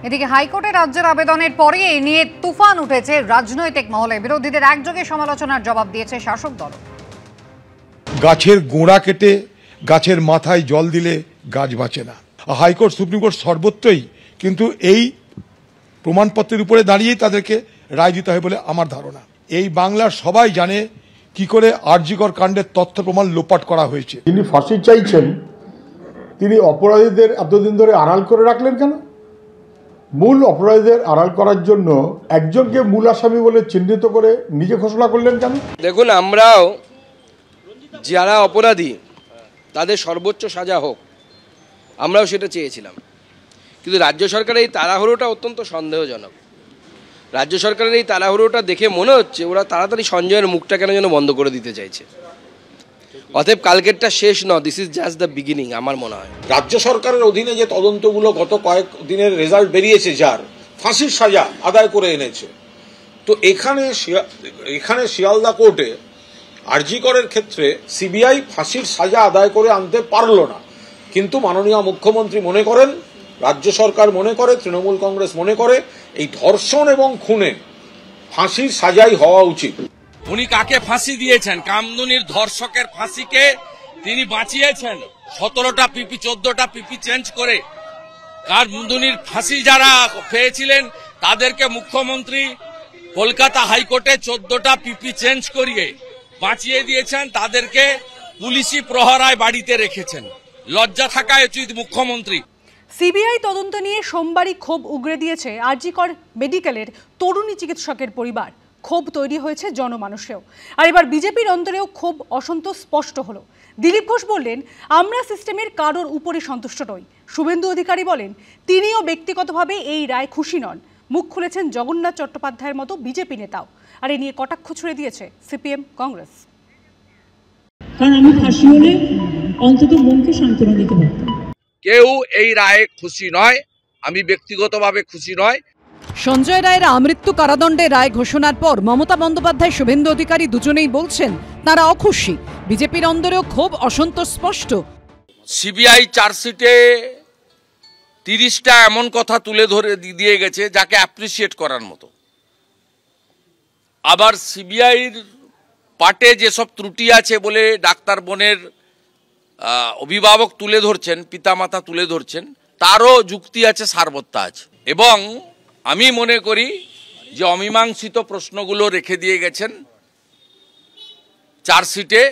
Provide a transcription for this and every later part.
এদিকে হাইকোর্টে রাজ্যের আবেদনের পরে এ নিয়ে তুফান উঠেছে রাজনৈতিক মহলে। বিরোধীদের একযোগে সমালোচনার জবাব দিয়েছে শাসক দল। গাছের গোড়া কেটে গাছের মাথায় জল দিলে গাছ বাঁচে না। হাইকোর্ট সুপ্রিম কোর্ট সর্বত্রই কিন্তু এই প্রমাণপত্রের উপরে দাঁড়িয়েই তাদেরকে রায় দিতে হয় বলে আমার ধারণা। এই বাংলার সবাই জানে কি করে আরজিকর কাণ্ডের তথ্য প্রমাণ লোপাট করা হয়েছে। তিনি ফাঁসি চাইছেন, তিনি অপরাধীদের এতদিন ধরে আড়াল করে রাখলেন কেন? মূল অপরাধীদের আড়াল করার জন্য একজনকে মূল আসামি বলে চিহ্নিত করে নিজে ঘোষণা করলেন কেন? দেখুন, আমরাও যারা অপরাধী তাদের সর্বোচ্চ সাজা হোক, আমরাও সেটা চেয়েছিলাম। কিন্তু রাজ্য সরকারের এই তাড়াহুড়োটা অত্যন্ত সন্দেহজনক। রাজ্য সরকারের এই তাড়াহুড়োটা দেখে মনে হচ্ছে ওরা তাড়াতাড়ি সঞ্জয়ের মুখটা কেন যেন বন্ধ করে দিতে চাইছে। অতএব কালকেরটা শেষ নয়, this is just the beginning. আমার মনে হয় রাজ্য সরকারের অধীনে যে তদন্তগুলো গত কয়েক দিনের রেজাল্ট বেরিয়েছে, যার ফাঁসির সাজা আদায় করে এনেছে, তো এখানে শিয়ালদা কোর্টে আরজিকরের ক্ষেত্রে সিবিআই ফাঁসির সাজা আদায় করে আনতে পারল না। কিন্তু মাননীয় মুখ্যমন্ত্রী মনে করেন, রাজ্য সরকার মনে করে, তৃণমূল কংগ্রেস মনে করে এই ধর্ষণ এবং খুনে ফাঁসির সাজাই হওয়া উচিত। উনি কাকে ফাঁসি দিয়েছেন? কামদুনির ধর্ষকের ফাঁসিকে তিনি বাঁচিয়েছেন 17টা পিপি 14টা পিপি চেঞ্জ করে। কামদুনির ফাঁসি যারা পেয়েছিলেন তাদেরকে মুখ্যমন্ত্রী কলকাতা হাইকোর্টে 14টা পিপি চেঞ্জ করিয়ে বাঁচিয়ে দিয়েছেন, তাদেরকে পুলিশি প্রহরায় বাড়িতে রেখেছেন। লজ্জা থাকা উচিত মুখ্যমন্ত্রী। সিবিআই তদন্ত নিয়ে সোমবারই ক্ষোভ উগরে দিয়েছে আরজিকর মেডিকেলের তরুণী চিকিৎসকের পরিবার। ক্ষোভ তৈরি হয়েছে জনমানুষেও। আর এবার বিজেপির অন্তরেও ক্ষোভ অসন্তোষ স্পষ্ট হলো। দিলীপ ঘোষ বললেন, আমরা সিস্টেমের কারোর উপরে সন্তুষ্ট নই। শুভেন্দু অধিকারী বলেন, তিনিও ব্যক্তিগতভাবে এই রায় খুশি নন। মুখ খুলেছেন জগন্নাথ চট্টোপাধ্যায়ের মতো বিজেপি নেতাও। আর এ নিয়ে কটাক্ষ ছুড়ে দিয়েছে সিপিএম কংগ্রেস। কারণ আমি ফাঁসি হলে অন্তত মনকে সান্ত্বনা দিতে পারতাম। কেউ এই রায়ে খুশি নয়, আমি ব্যক্তিগতভাবে খুশি নয়। সঞ্জয় রায়ের আমৃত্যু কারাদণ্ডের রায় ঘোষণার পর মমতা বন্দ্যোপাধ্যায়, শুভেন্দু অধিকারী দুজনেই বলছেন তারা অখুশি। বিজেপির অন্দরেও ক্ষোভ অসন্তোষ স্পষ্ট। সিবিআই চার্জশিটে 30টা এমন কথা তুলে ধরে দিয়ে গেছে যাকে অ্যাপ্রিসিয়েট করার মতো। আবার সিবিআইর পার্টে যেসব ত্রুটি আছে বলে ডাক্তার বোনের অভিভাবক তুলে ধরছেন, পিতামাতা তুলে ধরছেন, তারও যুক্তি আছে, সারবত্তা আছে। এবং আমি মনে করি যে অমীমাংসিত প্রশ্নগুলো রেখে দিয়ে গেছেন চার্জশিটে,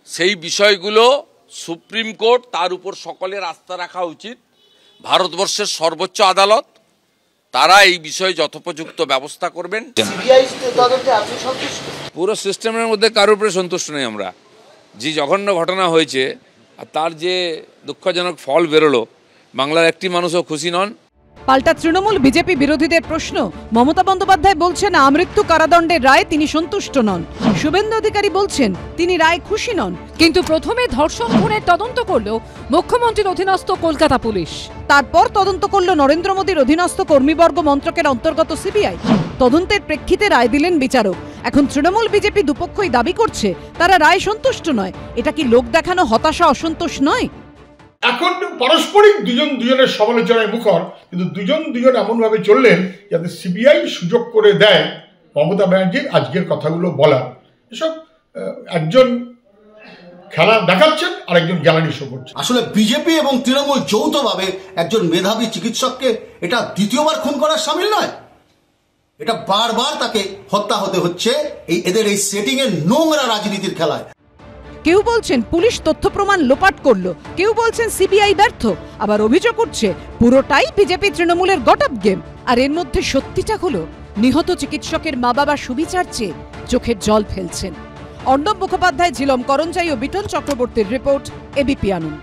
সেই বিষয়গুলো সুপ্রিম কোর্ট, তার উপর সকলের আস্থা রাখা উচিত। ভারতবর্ষের সর্বোচ্চ আদালত, তারা এই বিষয়ে যথোপযুক্ত ব্যবস্থা করবেন। পুরো সিস্টেমের মধ্যে কারোর উপরে সন্তুষ্ট নেই আমরা। যে জঘন্য ঘটনা হয়েছে আর তার যে দুঃখজনক ফল বেরোলো, বাংলার একটি মানুষও খুশি নন। পাল্টা তৃণমূল বিজেপি বিরোধীদের প্রশ্ন, মমতা বন্দ্যোপাধ্যায় বলছেন আমৃত্যু কারাদণ্ডের রায় তিনি সন্তুষ্ট নন। শুভেন্দু অধিকারী বলছেন তিনি রায় খুশি নন। কিন্তু প্রথমে ধর্ষণ খুনের তদন্ত করলো মুখ্যমন্ত্রীর অধীনস্থ কলকাতা পুলিশ, তারপর তদন্ত করল নরেন্দ্র মোদীর অধীনস্থ কর্মীবর্গ মন্ত্রকের অন্তর্গত সিবিআই। তদন্তের প্রেক্ষিতে রায় দিলেন বিচারক। এখন তৃণমূল বিজেপি দুপক্ষই দাবি করছে তারা রায় সন্তুষ্ট নয়। এটা কি লোক দেখানো হতাশা, অসন্তোষ নয়? এখন পারস্পরিক দুজনের সমালোচনায় মুখর, কিন্তু দুজন এমন ভাবে চললেন যাতে সিবিআই সুযোগ করে দেয় মমতা ব্যানার্জির আজকের কথাগুলো বলার। এসব একজন খেলা দেখাচ্ছেন আর একজন গ্যালারি শো করছেন। আসলে বিজেপি এবং তৃণমূল যৌথভাবে একজন মেধাবী চিকিৎসককে এটা দ্বিতীয়বার খুন করার সামিল নয়। এটা বারবার তাকে হত্যা হতে হচ্ছে এদের এই সেটিং এর নোংরা রাজনীতির খেলায়। কেউ বলছেন পুলিশ তথ্য প্রমাণ লোপাট করলো, কেউ বলছেন সিবিআই ব্যর্থ, আবার অভিযোগ উঠছে পুরোটাই বিজেপি তৃণমূলের গটআপ গেম। আর এর মধ্যে সত্যিটা হলো নিহত চিকিৎসকের মা বাবা সুবিচার চেয়ে চোখের জল ফেলছেন। অর্ণব মুখোপাধ্যায়, ঝিলম করঞ্জাই ও বিটন চক্রবর্তীর রিপোর্ট, এবিপি আনন্দ।